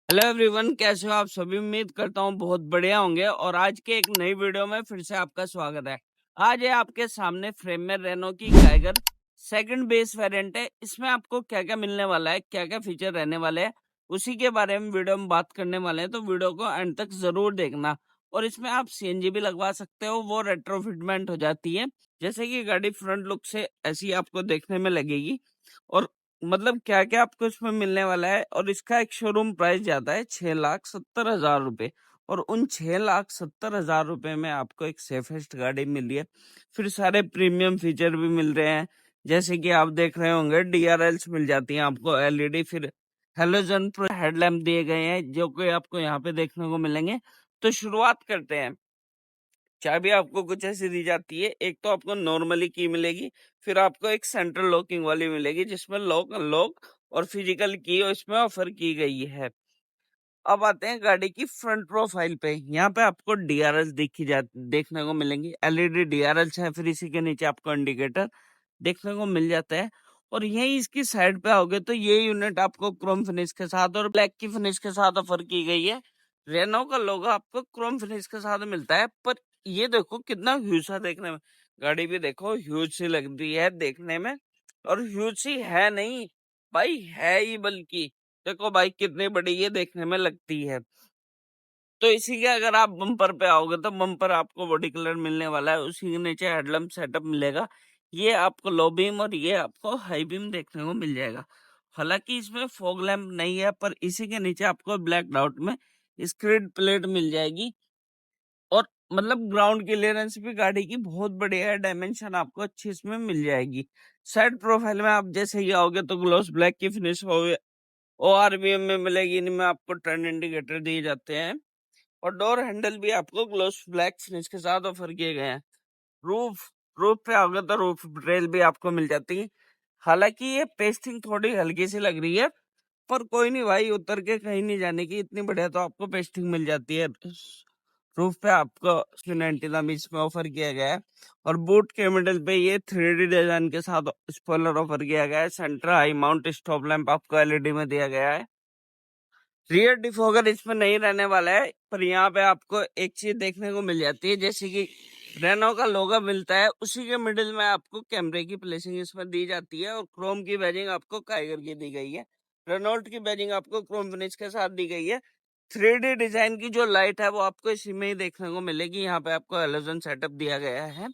Hello everyone, कैसे हो आप सभी। उम्मीद करता हूँ बहुत बढ़िया होंगे। और आज के एक नई वीडियो में फिर से आपका स्वागत है। आज है आपके सामने फ्रेम में रेनो की काइगर सेकंड बेस वेरिएंट है। इसमें आपको क्या क्या मिलने वाला है, क्या क्या फीचर रहने वाले हैं, उसी के बारे में वीडियो में बात करने वाले हैं। तो वीडियो को एंड तक जरूर देखना। और इसमें आप सीएनजी भी लगवा सकते हो, वो रेट्रोफिटमेंट हो जाती है। जैसे कि गाड़ी फ्रंट लुक से ऐसी आपको देखने में लगेगी। और मतलब क्या क्या आपको इसमें मिलने वाला है। और इसका एक शोरूम प्राइस जाता है 6,70,000 रुपए। और उन 6,70,000 रुपए में आपको एक सेफेस्ट गाड़ी मिल रही है। फिर सारे प्रीमियम फीचर भी मिल रहे हैं। जैसे कि आप देख रहे होंगे, डीआरएल्स मिल जाती हैं आपको, एलईडी, फिर हेलोजन हेडलैम्प दिए गए हैं, जो कि आपको यहाँ पे देखने को मिलेंगे। तो शुरुआत करते हैं। चाबी आपको कुछ ऐसी दी जाती है। एक तो आपको नॉर्मली की मिलेगी, फिर आपको एक सेंट्रल लॉकिंग वाली मिलेगी, जिसमें लॉक अनलॉक और फिजिकल की इसमें ऑफर की गई है। अब आते हैं गाड़ी की फ्रंट प्रोफाइल पे। यहाँ पे आपको डीआरएल देखने को मिलेंगी, एलईडी डीआरएल है। फिर इसी के नीचे आपको इंडिकेटर देखने को मिल जाता है। और यही इसकी साइड पे आओगे तो ये यूनिट आपको क्रोम फिनिश के साथ और ब्लैक की फिनिश के साथ ऑफर की गई है। रेनो का लोगो आपको क्रोम फिनिश के साथ मिलता है। पर ये देखो कितना ह्यूज सा देखने में, गाड़ी भी देखो ह्यूज सी लग रही है देखने में। और ह्यूज सी है नहीं भाई, है ही बल्कि। देखो भाई कितनी बड़ी ये देखने में लगती है। तो इसी के अगर आप बम्पर पे आओगे तो बम्पर आपको बॉडी कलर मिलने वाला है। उसी के नीचे हेडलैम्प सेटअप मिलेगा। ये आपको लो बीम और ये आपको हाई बीम देखने को मिल जाएगा। हालांकि इसमें फॉग लैम्प नहीं है, पर इसी के नीचे आपको ब्लैक डाउट में स्क्रीन प्लेट मिल जाएगी। और मतलब ग्राउंड क्लियरेंस भी गाड़ी की बहुत बढ़िया है, डायमेंशन आपको अच्छी इसमें मिल जाएगी। साइड प्रोफाइल में आप जैसे ही आओगे तो ग्लोस ब्लैक की फिनिश हो, ओआरवीएम में मिलेगी। इनमें आपको टर्न इंडिकेटर दिए जाते हैं। और डोर हैंडल भी आपको ग्लोस ब्लैक फिनिश के साथ ऑफर किए गए हैं। रूफ रूफ पे आओगे तो रूफ रेल भी आपको मिल जाती है। हालांकि ये पेस्टिंग थोड़ी हल्की सी लग रही है, पर कोई नहीं भाई, उतर के कहीं नहीं जाने की, इतनी बढ़िया तो आपको पेस्टिंग मिल जाती है। रूफ पे आपको स्किन एंटीना भी इसमें ऑफर किया गया है। और बूट के मिडल पे ये 3D डिजाइन के साथ स्पॉइलर ऑफर किया गया है। Centre high mount stop lamp आपको एलईडी में दिया गया है। रियर डिफॉगर इसमें नहीं रहने वाला है, पर यहाँ पे आपको एक चीज देखने को मिल जाती है। जैसे कि रेनो का लोगो मिलता है, उसी के मिडिल में आपको कैमरे की प्लेसिंग इसमें दी जाती है। और क्रोम की बैजिंग आपको काइगर की दी गई है। रेनॉल्ट की बैजिंग आपको क्रोम फिनिश के साथ दी गई है। 3D डिजाइन की जो लाइट है वो आपको इसी में ही देखने को मिलेगी। यहाँ पे आपको हेलोजन सेटअप दिया गया है।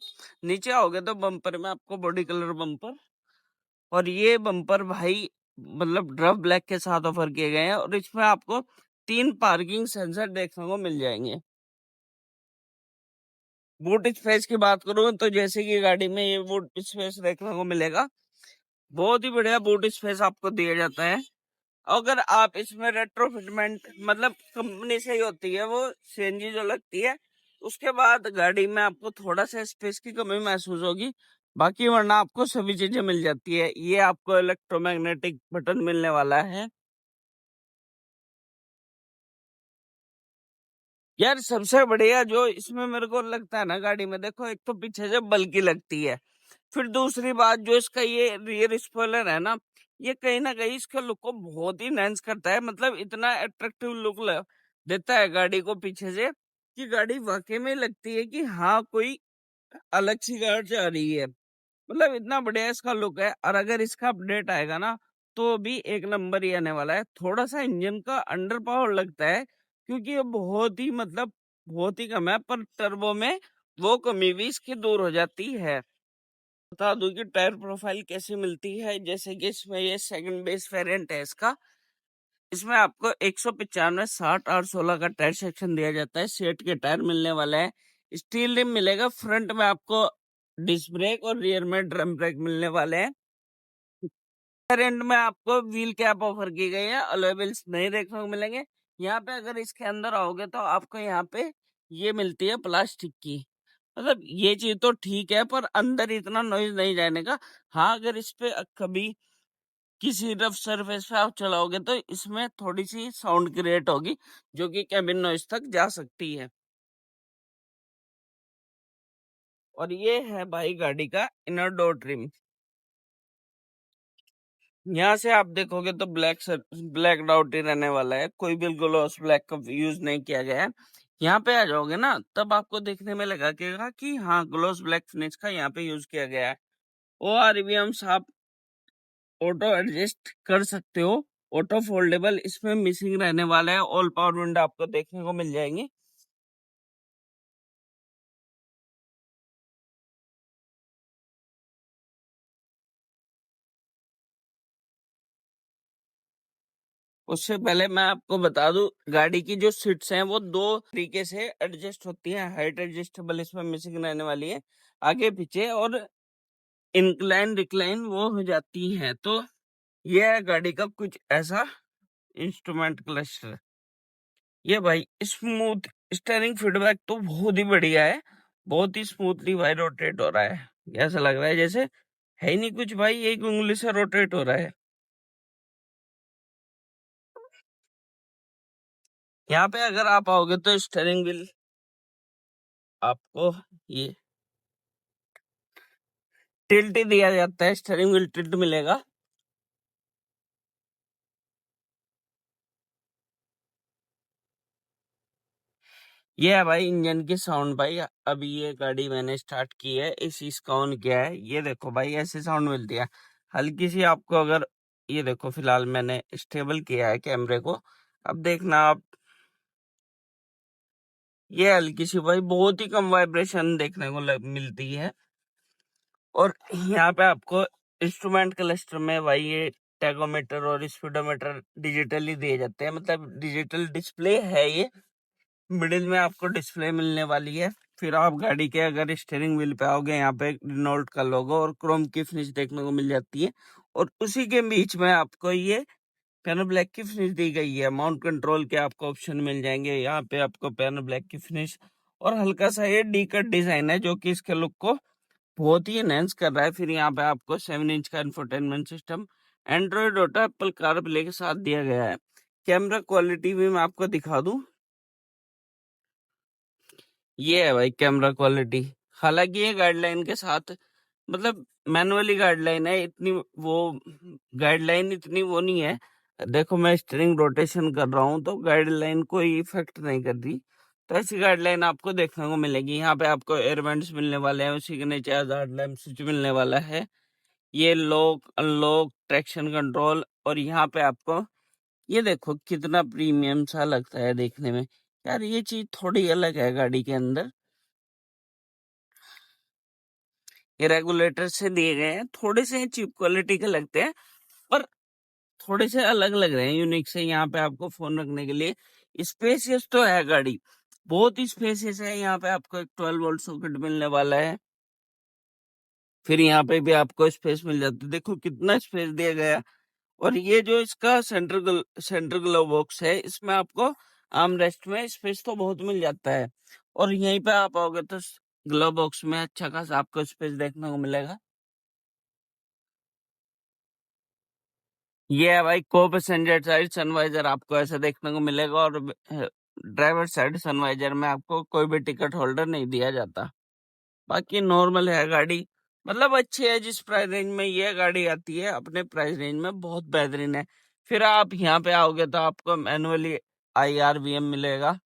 नीचे आओगे तो बम्पर में आपको बॉडी कलर बम्पर, और ये बम्पर भाई मतलब ड्रफ ब्लैक के साथ ऑफर किए गए हैं। और इसमें आपको 3 पार्किंग सेंसर देखने को मिल जाएंगे। बूट स्पेस की बात करूं तो जैसे कि गाड़ी में ये बूट स्पेस देखने को मिलेगा, बहुत ही बढ़िया बूट स्पेस आपको दिया जाता है। अगर आप इसमें रेट्रोफिटमेंट मतलब कंपनी से ही होती है वो सीएनजी जो लगती है, उसके बाद गाड़ी में आपको थोड़ा सा स्पेस की कमी महसूस होगी। बाकी वरना आपको सभी चीजें मिल जाती है। ये आपको इलेक्ट्रोमैग्नेटिक बटन मिलने वाला है। यार सबसे बढ़िया जो इसमें मेरे को लगता है ना गाड़ी में, देखो एक तो पीछे से बल्कि लगती है। फिर दूसरी बात, जो इसका ये रियर स्पॉइलर है ना, ये कहीं ना कहीं इसके लुक को बहुत ही एनहांस करता है। मतलब इतना अट्रैक्टिव लुक देता है गाड़ी को पीछे से, कि गाड़ी वाकई में लगती है कि हाँ कोई अलग सी गाड़ी जा रही है। मतलब इतना बढ़िया इसका लुक है। और अगर इसका अपडेट आएगा ना, तो भी एक नंबर ही आने वाला है। थोड़ा सा इंजन का अंडर पावर लगता है, क्योंकि ये बहुत ही मतलब बहुत ही कम है, पर टर्बो में वो कमी भी इसकी दूर हो जाती है। बता दूं कि टायर प्रोफाइल कैसी मिलती है। जैसे कि इसमें ये सेकंड बेस वेरिएंट है इसका। इसमें आपको 195, 60 और 16 का टायर सेक्शन दिया जाता है। सेट के टायर मिलने वाले हैं। स्टील रिम मिलेगा। फ्रंट में आपको डिस्क ब्रेक और रियर में ड्रम ब्रेक मिलने वाले हैं। एंड में आपको व्हील कैप ऑफर की गई है। अलॉय व्हील्स नहीं देखने को मिलेंगे यहाँ पे। अगर इसके अंदर आओगे तो आपको यहाँ पे ये मिलती है प्लास्टिक की। मतलब ये चीज तो ठीक है, पर अंदर इतना नॉइज नहीं जाने का। हाँ, अगर इस पे कभी किसी रफ सरफेस पे आप चलाओगे तो इसमें थोड़ी सी साउंड क्रिएट होगी, जो कि कैबिन नॉइज तक जा सकती है। और ये है भाई गाड़ी का इनर डोर ट्रिम। यहाँ से आप देखोगे तो ब्लैक आउट ही रहने वाला है, कोई भी ग्लॉस ब्लैक का यूज नहीं किया गया है। यहाँ पे आ जाओगे ना तब आपको देखने में लगेगा कि हाँ ग्लॉस ब्लैक फिनिश का यहाँ पे यूज किया गया है। ORVMs आप ऑटो एडजस्ट कर सकते हो, ऑटो फोल्डेबल इसमें मिसिंग रहने वाला है। ऑल पावर विंडो आपको देखने को मिल जाएंगी। उससे पहले मैं आपको बता दूं, गाड़ी की जो सीट्स हैं वो दो तरीके से एडजस्ट होती हैं। हाइट एडजस्टेबल इसमें मिसिंग रहने वाली है, आगे पीछे, और इंक्लाइन रिक्लाइन वो हो जाती हैं। तो ये है गाड़ी का कुछ ऐसा इंस्ट्रूमेंट क्लस्टर। ये भाई स्मूथ स्टीयरिंग फीडबैक तो बहुत ही बढ़िया है, बहुत ही स्मूथली भाई रोटेट हो रहा है। ऐसा लग रहा है जैसे है ही नहीं कुछ भाई, एक उंगली से रोटेट हो रहा है। यहाँ पे अगर आप आओगे तो स्टीयरिंग व्हील आपको ये टिल्ट ही दिया जाता है, स्टीयरिंग व्हील टिल्ट मिलेगा। ये है भाई इंजन की साउंड। भाई अभी ये गाड़ी मैंने स्टार्ट की है, इस इसका ऑन किया है, ये देखो भाई ऐसे साउंड मिलती है हल्की सी आपको। अगर ये देखो फिलहाल मैंने स्टेबल किया है कैमरे को, अब देखना आप, ये हल्की सी भाई बहुत ही कम वाइब्रेशन देखने को मिलती है। और यहाँ पे आपको इंस्ट्रूमेंट क्लस्टर में भाई ये टैकोमीटर और स्पीडोमीटर डिजिटली दिए जाते हैं, मतलब डिजिटल डिस्प्ले है ये। मिडिल में आपको डिस्प्ले मिलने वाली है। फिर आप गाड़ी के अगर स्टीयरिंग व्हील पे आओगे, यहाँ पे रिनॉल्ट का लोगो और क्रोम की फिनिश देखने को मिल जाती है। और उसी के बीच में आपको ये पियानो ब्लैक की फिनिश दी गई है। माउंट कंट्रोल के आपको ऑप्शन मिल जाएंगे, यहाँ पे आपको पियानो ब्लैक की फिनिश और हल्का सा ये डी कट डिजाइन है जो कि इसके लुक को बहुत ही एनहेंस कर रहा है। फिर यहाँ पे आपको 7 इंच का infotainment system Android auto Apple CarPlay के साथ दिया गया है। कैमरा क्वालिटी भी मैं आपको दिखा दूं, ये है भाई कैमरा क्वालिटी। हालांकि ये गाइडलाइन के साथ, मतलब मैनुअली गाइडलाइन है, इतनी वो गाइडलाइन इतनी वो नहीं है। देखो मैं स्टीयरिंग रोटेशन कर रहा हूँ तो गाइडलाइन कोई इफेक्ट नहीं कर रही। तो ऐसी गाइडलाइन आपको देखने को मिलेगी। यहाँ पे आपको एयर वेंट्स मिलने वाले हैं, उसी के नीचे हजार्ड लैंप स्विच मिलने वाला है। ये लॉक अनलॉक ट्रैक्शन कंट्रोल, और यहाँ पे आपको ये देखो कितना प्रीमियम सा लगता है देखने में। यार ये चीज थोड़ी अलग है गाड़ी के अंदर। ये रेगुलेटर से दिए गए हैं, थोड़े से चीप क्वालिटी के लगते हैं पर थोड़े से अलग लग रहे हैं, यूनिक से। यहाँ पे आपको फोन रखने के लिए स्पेसियस तो है गाड़ी, बहुत ही स्पेसियस है। यहाँ पे आपको एक 12 वोल्ट सॉकेट मिलने वाला है। फिर यहाँ पे भी आपको स्पेस मिल जाती है, देखो कितना स्पेस दिया गया है। और ये जो इसका सेंटर ग्लव बॉक्स है, इसमें आपको आर्म रेस्ट में स्पेस तो बहुत मिल जाता है। और यहीं पे आप आओगे तो ग्लव बॉक्स में अच्छा खासा आपको स्पेस देखने को मिलेगा। ये है भाई को पैसेंजर साइड सनवाइजर, आपको ऐसा देखने को मिलेगा। और ड्राइवर साइड सनवाइजर में आपको कोई भी टिकट होल्डर नहीं दिया जाता। बाकी नॉर्मल है गाड़ी, मतलब अच्छी है। जिस प्राइस रेंज में ये गाड़ी आती है अपने प्राइस रेंज में बहुत बेहतरीन है। फिर आप यहाँ पे आओगे तो आपको मैनुअली IRVM मिलेगा।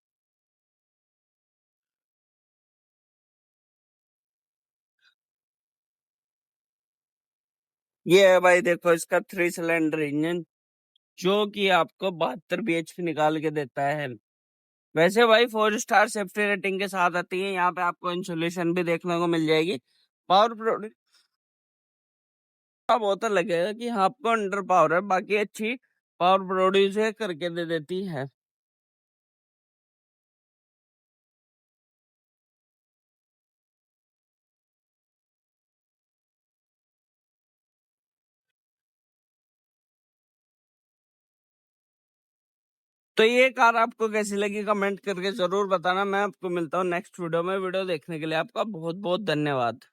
ये है भाई देखो इसका 3 सिलेंडर इंजन, जो कि आपको 72 bhp निकाल के देता है। वैसे भाई 4 स्टार सेफ्टी रेटिंग के साथ आती है। यहाँ पे आपको इंसुलेशन भी देखने को मिल जाएगी। पावर प्रोड्यूस बहुत लगेगा कि हाँ आपको अंडर पावर है, बाकी अच्छी पावर प्रोड्यूस करके दे देती है। तो ये कार आपको कैसी लगी कमेंट करके जरूर बताना। मैं आपको मिलता हूँ नेक्स्ट वीडियो में। वीडियो देखने के लिए आपका बहुत बहुत धन्यवाद।